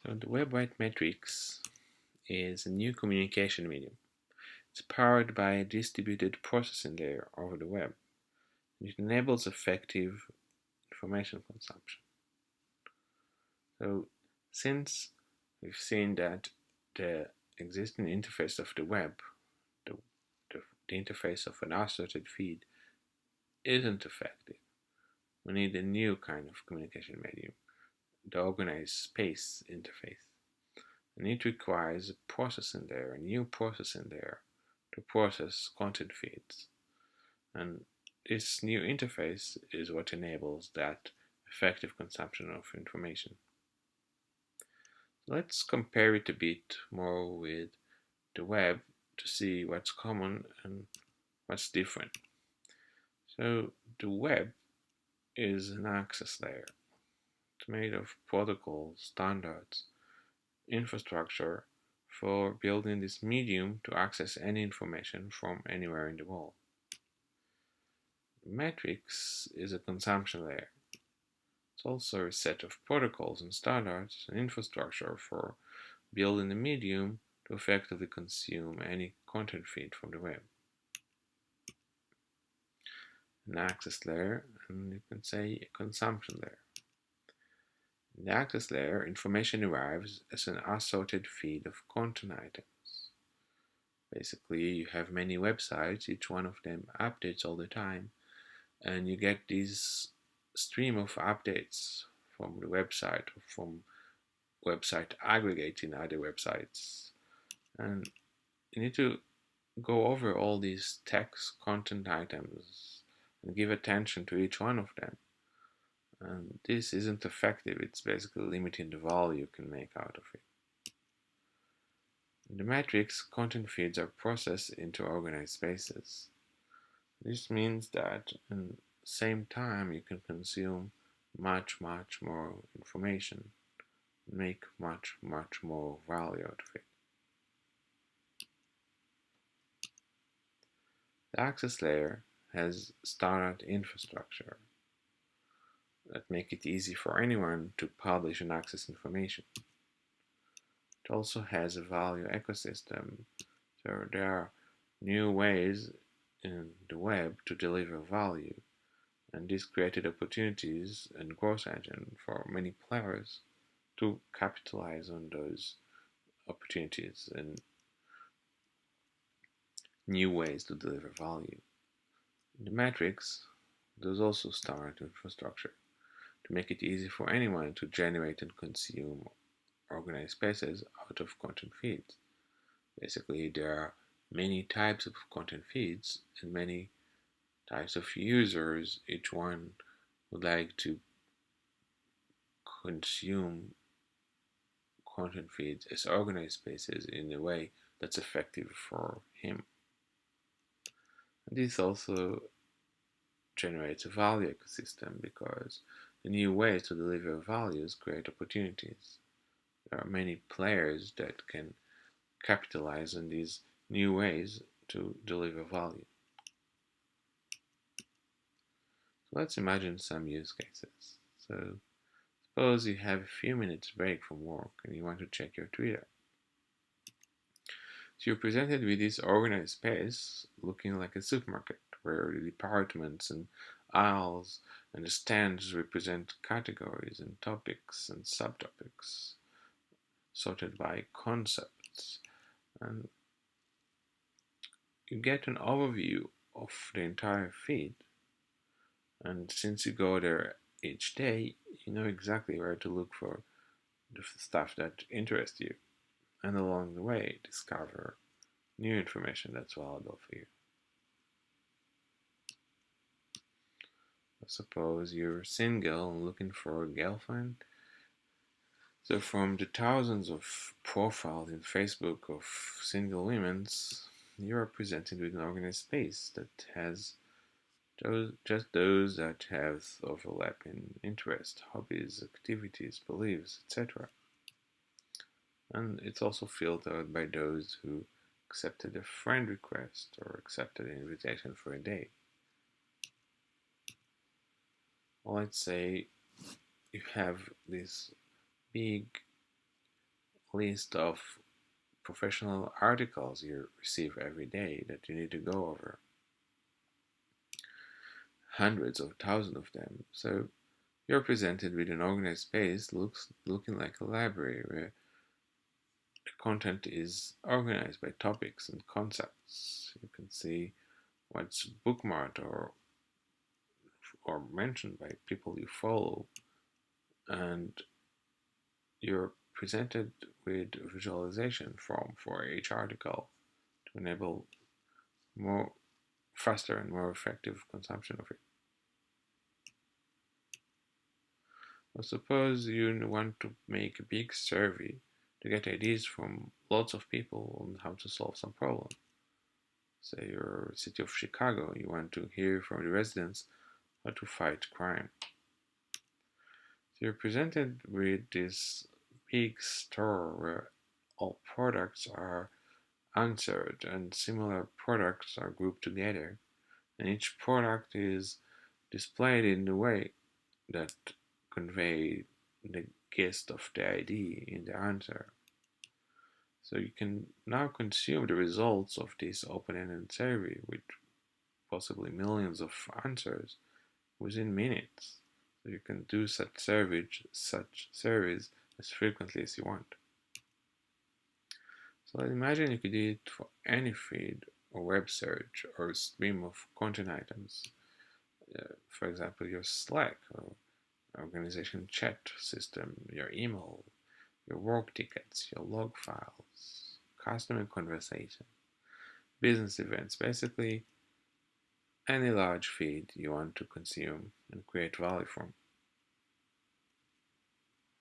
So the Web Wide Matrix is a new communication medium. It's powered by a distributed processing layer over the web. It enables effective information consumption. So since we've seen that the existing interface of the web, the, the interface of an assorted feed, isn't effective, we need a new kind of communication medium, the organized space interface. And it requires a new processing layer, to process content feeds. And this new interface is what enables that effective consumption of information. Let's compare it a bit more with the web to see what's common and what's different. So the web is an access layer. It's made of protocols, standards, infrastructure for building this medium to access any information from anywhere in the world. The matrix is a consumption layer. It's also a set of protocols and standards and infrastructure for building a medium to effectively consume any content feed from the web. An access layer, and you can say a consumption layer. In the access layer, information arrives as an assorted feed of content items. Basically, you have many websites, each one of them updates all the time, and you get this stream of updates from the website or from website aggregating other websites. And you need to go over all these text content items and give attention to each one of them. And this isn't effective, it's basically limiting the value you can make out of it. In the matrix, content feeds are processed into organized spaces. This means that at the same time you can consume much more information, make much more value out of it. The access layer has standard infrastructure that make it easy for anyone to publish and access information. It also has a value ecosystem, so there are new ways in the web to deliver value, and this created opportunities and growth engine for many players to capitalize on those opportunities and new ways to deliver value. In the matrix, there's also standard infrastructure to make it easy for anyone to generate and consume organized spaces out of content feeds. Basically, there are many types of content feeds and many types of users. Each one would like to consume content feeds as organized spaces in a way that's effective for him. And this also generates a value ecosystem because the new ways to deliver values create opportunities. There are many players that can capitalize on these new ways to deliver value. So let's imagine some use cases. So suppose you have a few minutes break from work and you want to check your Twitter. So you're presented with this organized space looking like a supermarket where the departments and aisles and the stands represent categories and topics and subtopics sorted by concepts. And you get an overview of the entire feed. And since you go there each day, you know exactly where to look for the stuff that interests you. And along the way, discover new information that's valuable for you. Suppose you're single and looking for a girlfriend. So from the thousands of profiles in Facebook of single women, you are presented with an organized space that has just those that have overlapping interests, hobbies, activities, beliefs, etc. And it's also filtered by those who accepted a friend request or accepted an invitation for a date. Well, let's say you have this big list of professional articles you receive every day that you need to go over. Hundreds of thousands of them. So you're presented with an organized space looking like a library where the content is organized by topics and concepts. You can see what's bookmarked or mentioned by people you follow, and you're presented with a visualization form for each article to enable more faster and more effective consumption of it. Well, suppose you want to make a big survey to get ideas from lots of people on how to solve some problem. Say you're city of Chicago, you want to hear from the residents how to fight crime. So you're presented with this big store where all products are answered and similar products are grouped together, and each product is displayed in a way that convey the gist of the idea in the answer. So you can now consume the results of this open-ended survey with possibly millions of answers within minutes. So you can do such surveys as frequently as you want. So let's imagine you could do it for any feed or web search or stream of content items. For example, your Slack or organization chat system, your email, your work tickets, your log files, customer conversation, business events, basically any large feed you want to consume and create value from.